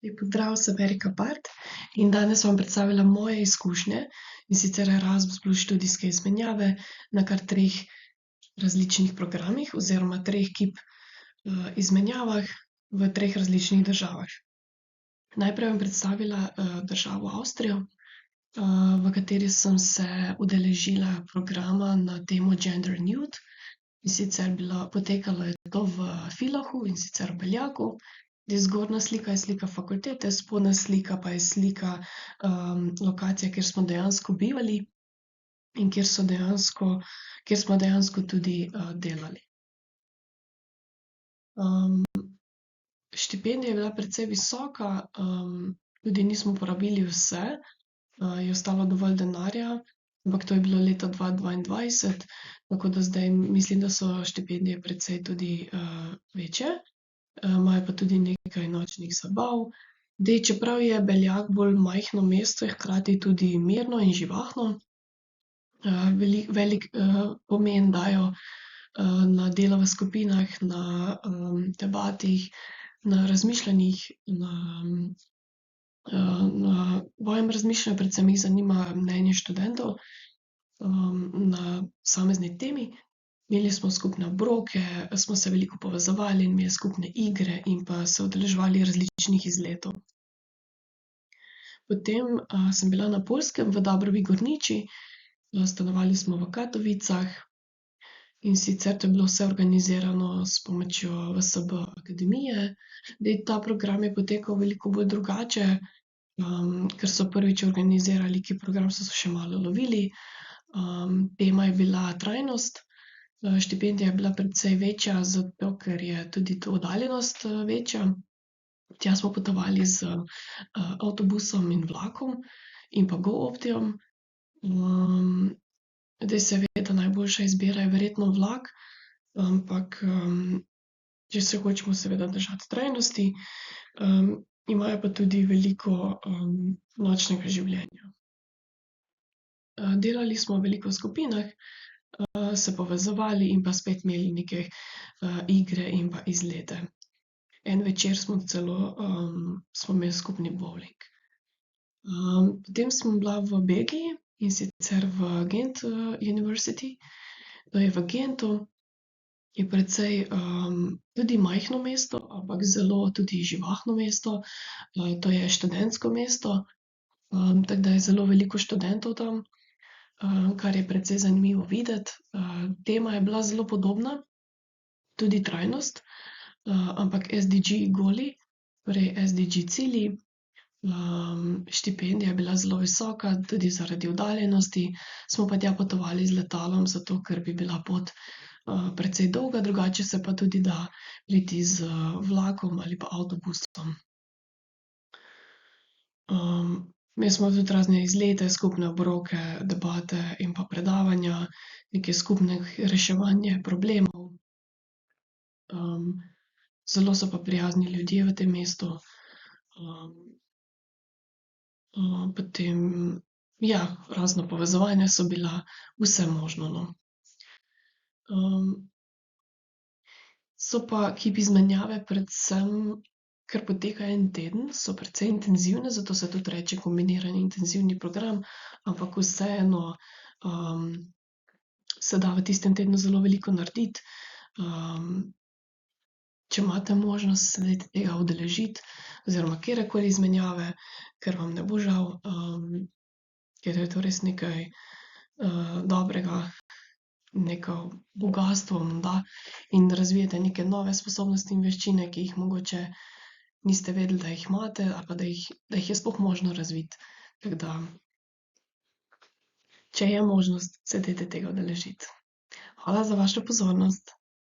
Lep pozdrav, sem Erika Part in danes bom predstavila moje izkušnje, in sicer Erasmus plus študijske izmenjave na kar 3 različnih programih oziroma 3 izmenjavah v 3 različnih državah. Najprej bom predstavila, državo Avstrijo, v kateri sem se udeležila programa na temo Gender and Youth. In sicer potekalo je to v Villach, in sicer v Beljaku. Zgornja slika je slika fakultete, spodnja slika pa je slika, lokacije, kjer smo dejansko bivali in kjer smo dejansko tudi, delali. Štipendija je bila precej visoka, tudi nismo porabili vse, je ostalo dovolj denarja, ampak to je bilo leta 2022, tako da zdaj mislim, da so štipendije precej tudi, večje. Imajo pa tudi nekaj nočnih zabav. Čeprav je Beljak bolj majhno mesto, je hkrati tudi mirno in živahno. Velik, pomen dajo, na delo v skupinah, na, debatah, na razmišljanjih, na mojem razmišljanju predvsem jih zanima mnenje študentov, na posamezni temi. Imeli smo skupne obroke, smo se veliko povezovali, imeli skupne igre in pa se udeleževali različnih izletov. Potem, sem bila na Poljskem v Dobrovi Gorniči, stanovali smo v Katovicah, in sicer to je bilo vse organizirano s pomočjo VSB akademije. Ta program je potekal veliko bolj drugače, ker so prvič organizirali program, so se še malo lovili. Tema je bila trajnost. Štipendija je bila precej večja, zato ker je tudi to oddaljenost, večja. Tja smo potovali z, avtobusom in vlakom in pa GoOptijem. Seveda najboljša izbira je verjetno vlak, ampak, če se hočemo seveda držati trajnosti, imajo pa tudi veliko, nočnega življenja. Delali smo veliko v skupinah, se povezovali in pa spet imeli neke, igre in pa izlete. En večer smo imeli skupni bovling. Potem sem bila v Belgiji, in sicer v Gent, University. To je v Gentu, je precej, tudi majhno mesto, ampak zelo tudi živahno mesto. To je študentsko mesto, tako da je zelo veliko študentov tam, kar je precej zanimivo videti. Tema je bila zelo podobna, tudi trajnost, ampak SDG goali, torej SDG cilji. Štipendija je bila zelo visoka, tudi zaradi oddaljenosti. Smo pa tja potovali z letalom, zato ker bi bila pot, precej dolga, drugače se pa tudi da priti z vlakom ali pa avtobusom. Imeli smo tudi razne izlete, skupne obroke, debate in pa predavanja, neke skupne reševanje problemov. Zelo so pa prijazni ljudje v tem mestu. Potem, ja, razna povezovanja so bila, vse možno, no. So pa izmenjave predvsem, ker poteka en teden, so precej intenzivne, zato se tudi reče kombinirani intenzivni program, ampak vseeno, se da v tistem tednu zelo veliko narediti. Če imate možnost, se dajte tega udeležiti oziroma katerekoli izmenjave, ker vam ne bo žal, ker je to res nekaj, dobrega, neko bogastvo vam da in razvijate neke nove sposobnosti in veščine, ki jih mogoče niste vedeli, da jih imate, ali pa da jih je sploh možno razviti. Tako da, če je možnost, se dajte tega udeležiti. Hvala za vašo pozornost.